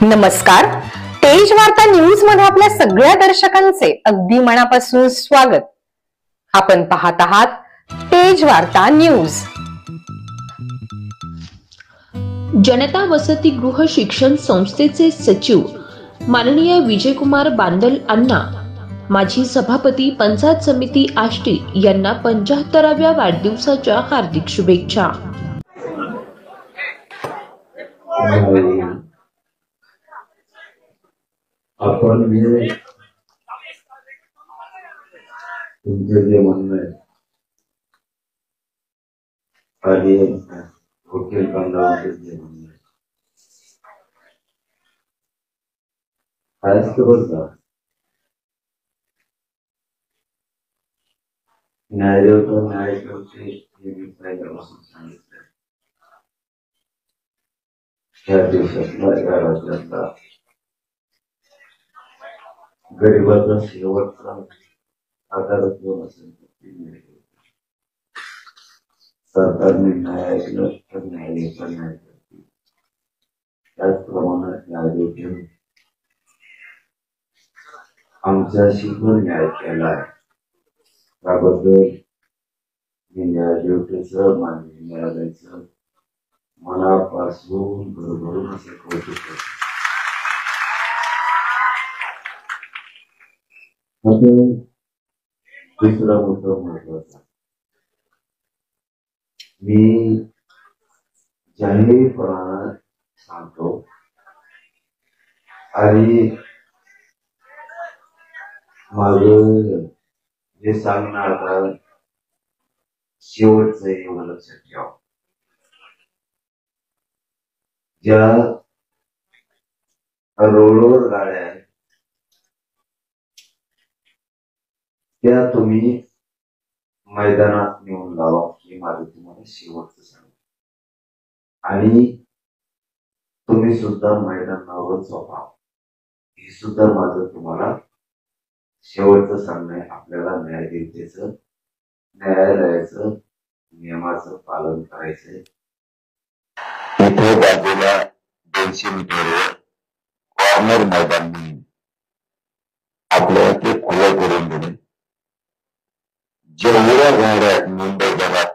नमस्कार. तेज वार्ता न्यूज मध्ये आपल्या सगळ्या दर्शकांचे अगदी मनापासून स्वागत. आपण पाहत आहात तेज वार्ता न्यूज. जनता वसतिगृह शिक्षण संस्थेचे सचिव माननीय विजयकुमार बांदल अण्णा, माजी सभापती पंचायत समिती आष्टी यांना 75व्या वाढदिवसाच्या हार्दिक शुभेच्छा. आपण तुमचं जे म्हणणं आहे आणि वकील बांधवांचं जे म्हणणं आहे काय बघा, न्यायालयाचं न्याय करते हे मी पहिल्यापासून सांगितलं. या दिवसातला या राज्यातला गरिबाचा शेवटचा आधार जो असेल सरकारने न्याय ऐकलं तर न्यायालयाचा न्याय करते. त्याचप्रमाणे न्यायालयाने आमच्याशी पण न्याय केला आहे. त्याबद्दल मी न्यायालयाचं माननीय न्यायालयाचं मनापासून भरभरून असं कौतुक करतो. दुसरा मुद्दा महत्वाचा, मी जाहीरपणाने सांगतो आणि माझं जे सांगणं आता शेवटचं एवढं लक्षात ठेवा. ज्या रोडवर गाड्या आहेत त्या तुम्ही मैदानात नेऊन लावा, हे माझं तुम्हाला शेवटचं सांग. आणि तुम्ही सुद्धा मैदानावर झोपा, हे सुद्धा माझं तुम्हाला शेवटचं सांगणं आहे. आपल्याला न्यायदेवतेचं न्यायालयाचं नियमाचं पालन करायचंय. इथे बाजूला 200 मीटरवर कॉर्नर मैदान म्हणून आपल्याला ते खुलं करून दिले. जेवढ्या गाड्या मुंबई जगात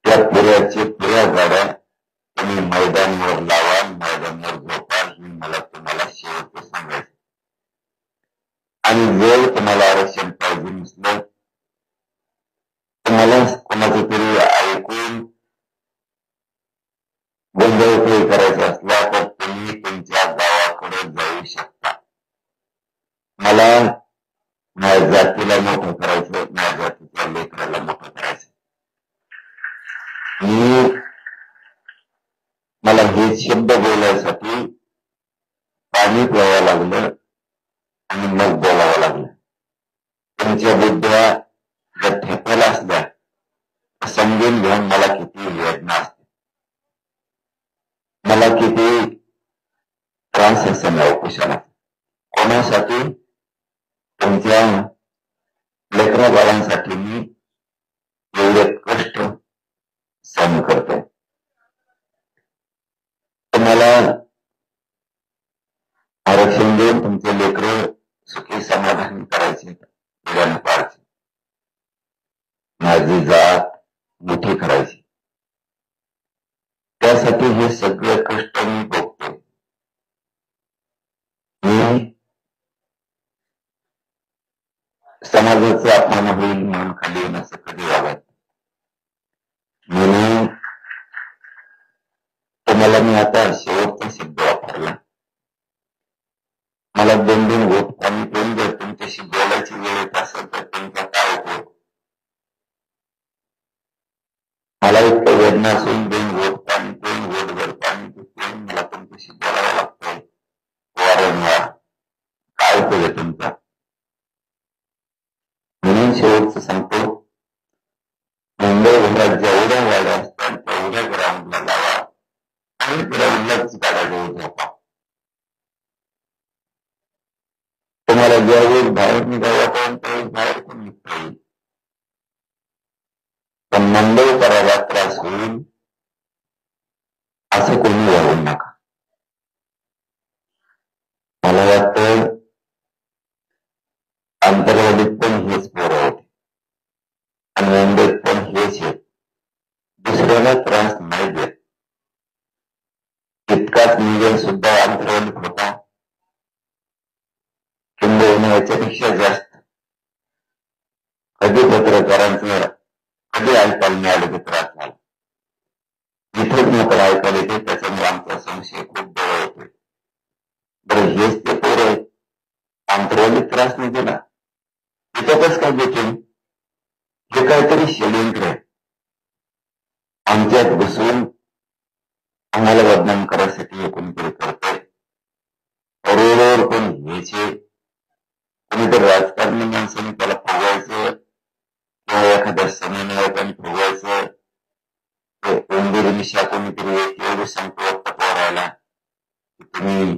त्या पुऱ्या गाड्या तुम्ही मैदानावर लावा, मैदानावर झोपा, ही मला तुम्हाला शेवटचं सांगायचं. आणि जर तुम्हाला आरक्षण पाहिजे नसलं, तुम्हाला कोणाचं तरी ऐकून गोंधळ करायचा असला तर तुम्ही तुमच्या गावाकडे जाऊ शकता. मला माझ्या जातीला मोठं करायचं, माझ्या जातीच्या लेकराला मोठं करायचं. मला हे शब्द बोलायसाठी पाणी प्यावं लागलं आणि मग बोलावं लागलं. तुमच्या बुद्ध्या जर ठेपायला असल्या समजून घेऊन मला किती वेदना असते, मला किती त्रास असेल अवकुशाला. कोणासाठी? तुमच्या लेकरा बाळांसाठी मी एवढे कष्ट सहन करतोय. तुम्हाला आरक्षण देऊन तुमचे लेकर सुखी समाधान करायचे, पाहायचे, माझी जात मोठी करायची. त्यासाठी हे सगळे कष्ट मी भोगतोय. मी समाजाचा अपमान होईल, मान खाली येईल असं कधी वागायचं म्हणून तुम्हाला मी आता शेवटचा शब्द वापरला. मला 2 वोट पाणी पिऊन जर तुमच्याशी बोलायची वेळ येत असेल तर तुमचा काय उपयोग? मला इतकं वेदना असून 2 वोट पाणी पिऊन, वोटभर पाणी पिऊन मला तुमच्याशी बोलावं लागतंय वारंवार. काय उपयोग आहे तुमचा? म्हणून शेवटचं सांगतो, मुंबईभरात जेवढ्या गाड्या असतात तेवढ्या ग्राउंडला लावा आणि ग्राउंडलाच गाड्या घेऊन झोपा. तुम्हाला ज्यावेळेस बाहेर निघावं त्यावेळेस बाहेर पण निघता येईल, पण मुंबई करायला त्रास होईल असं कोणी वागू नका. तितकाच नियोजन सुद्धा अंतर्गत होता, किंबहुना याच्यापेक्षा जास्त. कधी पत्रकारांचं कधी ऐकायला मिळालं की त्रास झाला, जिथेच नोकर ऐकायला येते त्याच्यामुळे आमचा संशय खूप डोळा होतोय. बरं, हेच ते पोरं अंतर्गत त्रास नाही दिला, त्याच्यातच काय देतील, हे काहीतरी षडयंत्र आहे. आमच्यात बसून आम्हाला बदनाम करायसाठी हे कोणीतरी करतोय. रोडवर कोण घ्यायचे, कोणीतरी राजकारणी माणसाने त्याला फुगवायचं किंवा एखाद्या समन्वयकाने फुगवायचं. उंदीर निशा कोणीतरी एवढं सांगतो वाटतं पोरायला की तुम्ही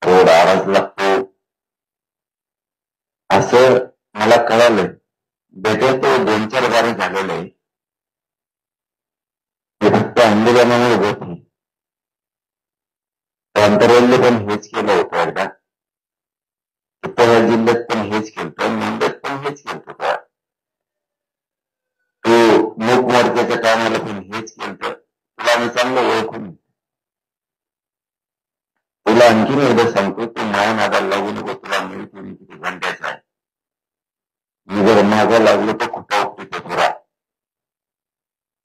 रोड आवाज लागतो, असं मला कळालं. बेटे तो 2-4 बारे झालेलं आहे, ते फक्त आंदोलनामुळे होत नाही. अंतरवल्ली पण हेच केलं होतं एकदा, उत्तर जिल्ह्यात पण हेच केलं, मुंबईत पण हेच केलं. तो मूक मोर्चाच्या टायमाला पण हेच केलं. तुला आम्ही चांगलं ओळखून, तुला आणखीन एकदा सांगतो, तू माया नादाला लागू नको. तुला मिळतो मी किती घंट्याचा आहे. मी जर मागं लागलो तर कुठं उपटितो तुला.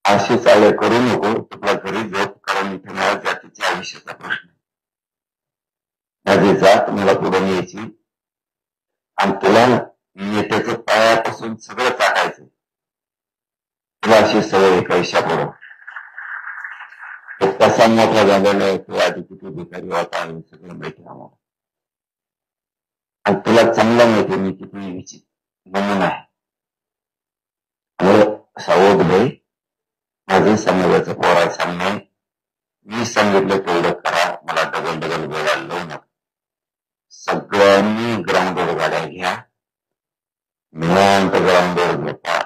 अशी चाळे करू नको. तुला घरी झोप, कारण इथे माझ्या जातीच्या आयुष्याचा प्रश्न. माझी जात मला पुढे न्यायची आणि तुला नेत्याचं पायापासून सगळं टाकायचं. तुला अशी सवय पैशा पडो. तो कसा मोठा झालेला आहे, तो आधी किती भिकारी होता हे सगळं माहिती आम्हाला. आणि तुला चांगला माहिती मी किती विचित्र नमुना आहे. सावध भाई, माझे समाजाचं पोरा सांगणे, मी सांगितलं तेवढं करा. मला डबल बोलायला लावू नका. सगळ्यांनी ग्राउंडवर गाड्या घ्या, निवांत ग्राउंडवर घेता.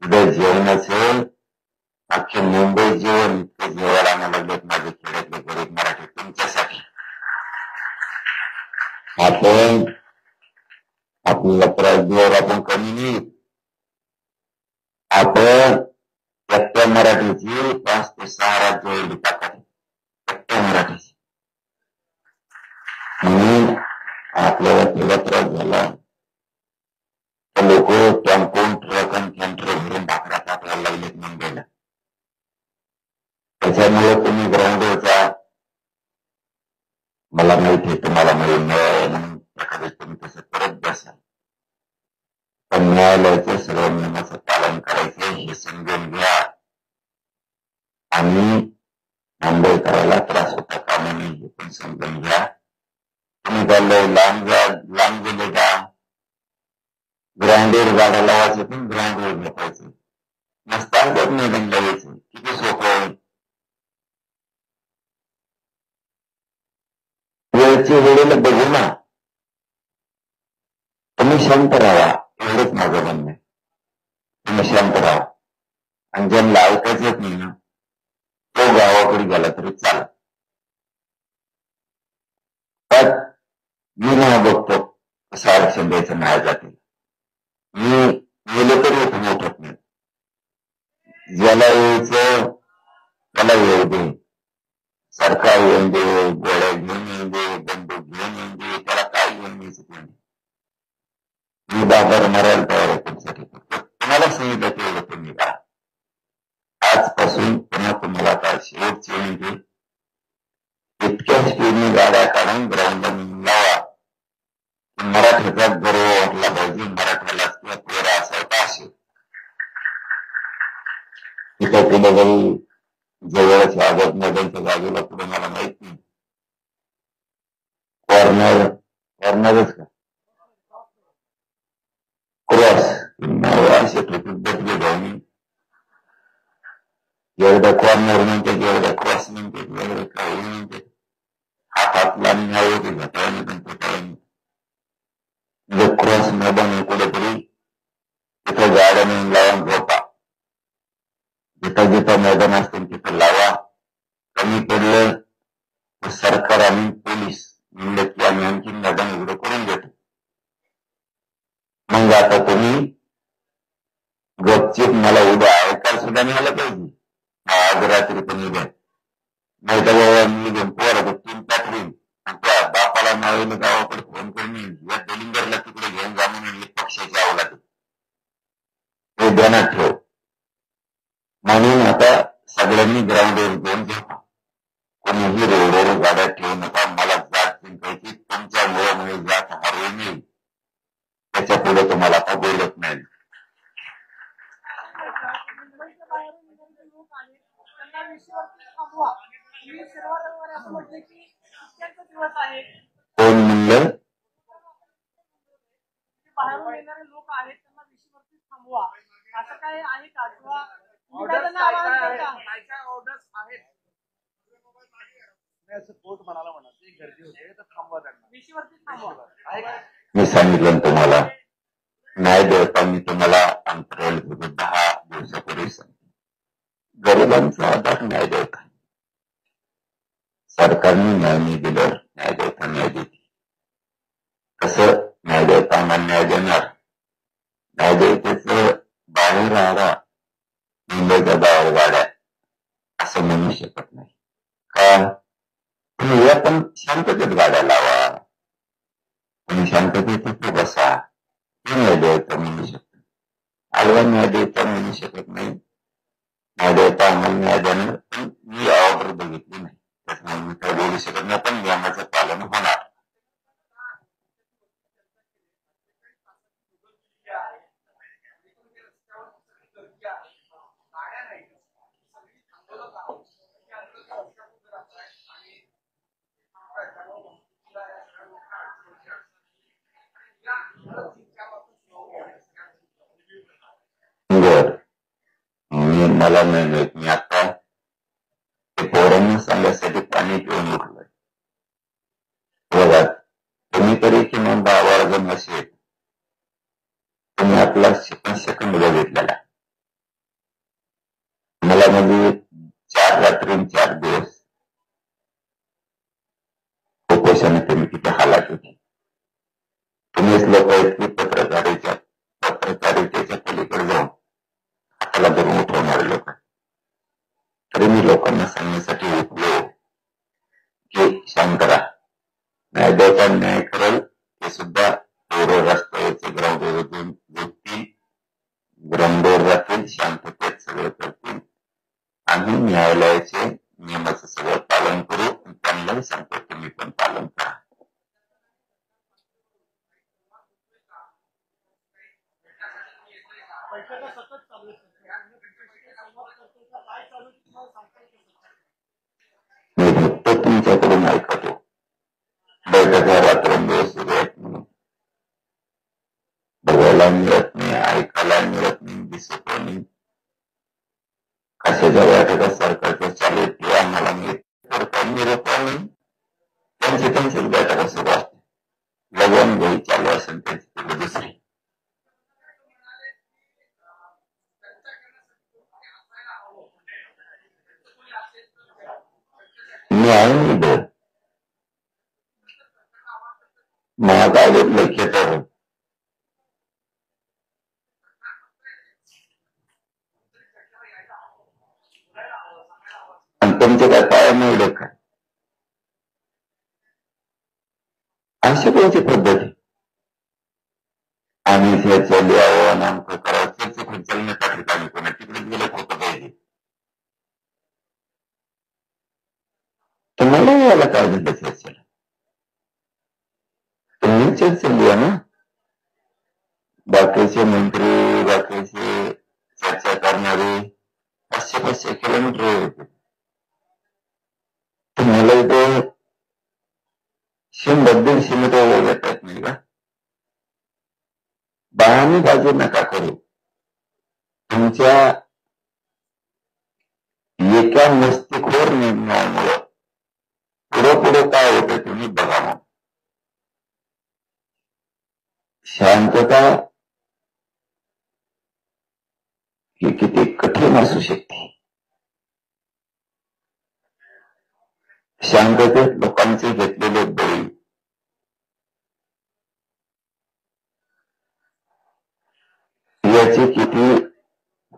उद्या जेवण असेल, अख्खे मुंबई जेवण इतकं जेवायला आम्हाला लागलेत माझे खेड्यातले गरीब मराठी तुमच्यासाठी. आपण आपल्याला त्रास देवर आपण कमी नाही. आपण एकट्या मराठीची 5 ते 6 राज्य एवढी ताकद आहे, एकट्या मराठीची. म्हणून आपल्याला तेवढा त्रास झाला तर लोक टेम्पोन ट्रक आणि कॅन्टर भरून भाकऱ्या टाकायला लागलेत मुंबईला. त्याच्यामुळे तुम्ही ग्राउंडवरचा, मला माहिती आहे तुम्हाला म्हणून एखादं तुम्ही तसं करत बसाल, पण न्यायालयाचं सर्व नियमाचं पालन करायचं हे समजून घ्या. आणि मुंबईकराला त्रास होता कामा नये हे पण समजून घ्या. तुम्ही चाललंय लांब गेले का, ग्राउंडवर गाड्या लावायचं पण ग्राउंडवर झोपायचं, नसताना मैदान लावायचं. किती सोपं आहे. वेळची वेळेला बघू ना. तुम्ही शांत राहा, एवढंच माझं म्हणणं आहे. तुम्ही शांत राहा. आणि ज्यांना ऐकायचं येत नाही ना, तो गावाकडे गेला तरी चालत. पण मी ना बघतो कसं आरक्षण द्यायचं नाही जाते. मी गेलो तरी इथून उठत नाही. ज्याला यायचं त्याला येऊ दे, सरकार येऊन दे, गोळ्या घेऊन येऊन दे, बंदूक घेऊन येऊन दे, त्याला काय घेऊन द्यायचं त्यांनी. मी बाजार मारायला तयार आहे तुमच्यासाठी. तुम्हाला सांगितलं तेवढं तुम्ही करा. आजपासून पुन्हा तुम्हाला काय शेवटची म्हणजे इतक्या स्पीडने गाड्या काढून ग्राउंडला लावा की मराठीचा गर्व वाटला पाहिजे. मराठ्याला किंवा पोरा असायचा असेल तिथं पुढे जाऊ जवळच आझाद मैदानच्या जागेला पुढे मला माहित नाही, कॉर्नरच का क्रॉस असे बदले जाऊन एवढ्या कॉर्नर म्हणते, एवढ्या क्रॉस म्हणते, एवढं काही म्हणते. हातातला न्याय घेता क्रॉस मैदान कुठेतरी तिथं गाड्या नेऊन लावून झोपा. जिथं जिथं मैदान असतील तिथं लावा. कमी पडलं सरकार आणि पोलीस म्हणलं की आम्ही आणखी मैदान उघडं करून देतो. मग आता तुम्ही गपचीप मला उद्या ऐकायला सुद्धा मिळालं पाहिजे. आज रात्री पण उद्या नाही तर बाबा मी घेऊन पोरा तीन पाठवीन आणि त्या बापाला नावेनं गावाकडे फोन करणे या दलिंगरला तिकडे घेऊन जा म्हणून पक्षाची अवलाद हे ध्यानात ठेव. म्हणून आता सगळ्यांनी ग्राउंडवर घेऊन झोपा. कोणीही रोडवर गाड्या ठेवू नका. मला जात जिंकायची तुमच्यामुळे जात हरवू नये. त्याच्या पुढे तुम्हाला आता बोलत नाही. कोण म्हणलं? बाहेरून येणारे लोक आहेत त्यांना विषयवरती थांबवा असं काय आहे का? किंवा कोर्ट म्हणाला म्हणा ते गर्दी होते तर थांबवा त्यांना विषयवरती थांबवा. मी सांगितलं तुम्हाला न्याय देवतांनी तुम्हाला अंतराळ 10 दिवसापूर्वी सांगितलं. गरिबांचा आधार न्याय देवता. सरकारने न्याय नाही दिल्यावर न्याय देवता न्याय देते. कसं न्याय देवतांना न्याय देणार? न्याय देवतेचं बाहेर राहणार मुंबईच्या बाहेर गाड्या असं म्हणू शकत नाही का? तुम्ही या पण शांततेत गाड्या लावा. तुम्ही शांततेत तिथे बसा. हे न्याय देवता म्हणू शकतो. आलवा न्याय देवता म्हणू शकत नाही. न्याय देवता आम्हाला न्याय देणार पण मी ऑर्डर बघितली नाही त्याच्यामुळे मी काय बोलू शकत नाही. पण नियमाचं पालन होणार. मला नाही माहित. मी आता ते पोरांना सांगण्यासाठी पाणी पिऊन उठलोय. बघा तुम्ही तरी किमान 10 वर्ग नसेल. तुम्ही आपला सेकंद बघितलेला. मला म्हणजे 4 रात्री 4 दिवस उपोषण तुम्ही तिथे हालात होती. तुम्हीच लोक आहेत की पत्रकारितेच्या पलीकडे जाऊन हाताला धरून उठवणारे लोक. तरी मी लोकांना सांगण्यासाठी उठलो की शांत राहा. न्याय देवता न्याय करेल. ते सुद्धा रस्त्यावरचे ग्राउंडवर झोपतील, ग्राउंडवर जातील, शांततेत सगळं करतील. आम्ही न्यायालयाचे नियमाचं सगळं पालन करू. त्यांनाही सांगतो तुम्ही पण पालन करा. मी फक्त तुमच्याकडून ऐकतो. बैठका रात्रंदिवस सुरू आहेत म्हणून बघायला मिळत नाही, ऐकायला मिळत नाही, दिसत नाही. कशाच्या बैठका सरकारच्या चालू आहेत आम्हाला मिळत. सरकार मिळत नाही. त्यांच्याच बैठका सुरू असते. लगन घरी चालू असेल त्यांची दुसरी. न्याय नाही महाकाव्यात लिखित आहे. आणि तुमचे काय पाया मिळलं का? अशी कोणती पद्धती? आम्ही चर्चा लिहावं नामकं करावं. चर्चा खूप चालण्याच्या ठिकाणी कोणा तिकडे गेलं होतं पाहिजे. तुम्हाला याला काय झालं चर्चेला? तुम्ही चर्चा लिहा ना. बाकीचे मंत्री बाकीचे चर्चा करणारे 500-500 किलोमीटर होते. तुम्हाला इथे 100-150 मीटर येत आहेत नाही का? बाहेरनी बाजू नका करू. तुमच्या एका मस्तिखोर निर्णयामुळे पुढे काय होतं तुम्ही बघा. मग शांतता ही किती कठीण असू शकते. शांततेत लोकांचे घेतलेले बळी याची किती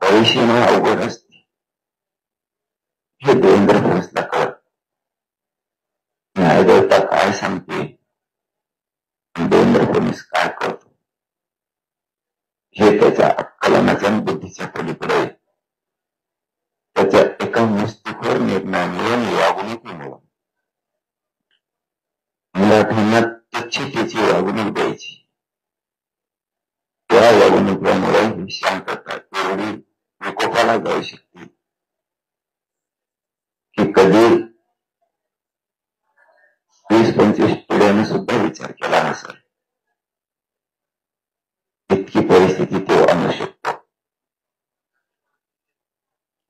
भविष्यमा अवघड असते हे देवेंद्र फडणवीसला कळत. काय सांगते, देवेंद्र फडणवीस काय करतो, हे त्याच्या अक्कलनाच्या बुद्धीच्या पलीकडे आहे. त्याच्या एका मस्तीखोर निर्णयामुळे, वागणुकीमुळे मराठ्यांना त्याची वागणूक द्यायची. त्या वागणुकीमुळे ही शांतता एवढी विकोपाला जाऊ शकते की कधी 20-25 पिढ्याने सुद्धा विचार केला नसेल. इतकी परिस्थिती तो आणू शकतो.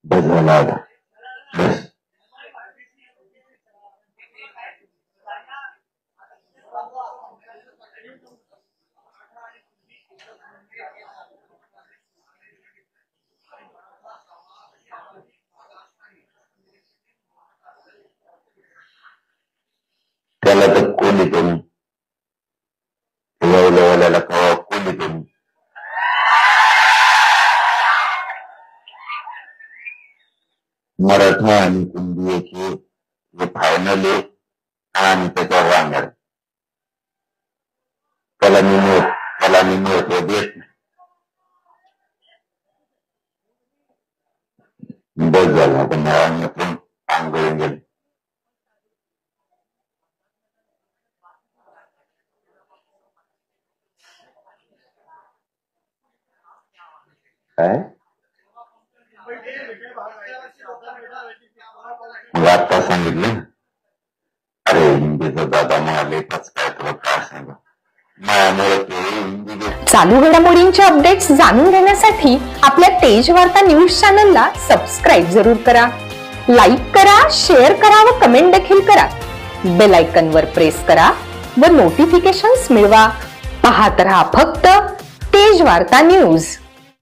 बदलायला आला बस. त्याला तर कोणी कमी वाल्याला कवा कोणी कमी. मराठा आणि कुंभी हे फायनल आहे आणि त्याच्यावर राहणार. त्याला मी महत्व देत नाही. बस झाला आपण पण आंघोळून गेले. काय मग आता सांगितलं, अरे हिंदीचा दादा म्हणाले काय तुला काय सांगा, मायामुळे ते हिंदी. चालू घडामोडींचे अपडेट्स जाणून घेण्यासाठी आपल्या तेज वार्ता न्यूज चॅनलला सबस्क्राईब जरूर करा, लाईक करा, शेअर करा व कमेंट देखील करा. बेल आयकॉनवर प्रेस करा व नोटिफिकेशन्स मिळवा. पाहत रहा फक्त तेज वार्ता न्यूज.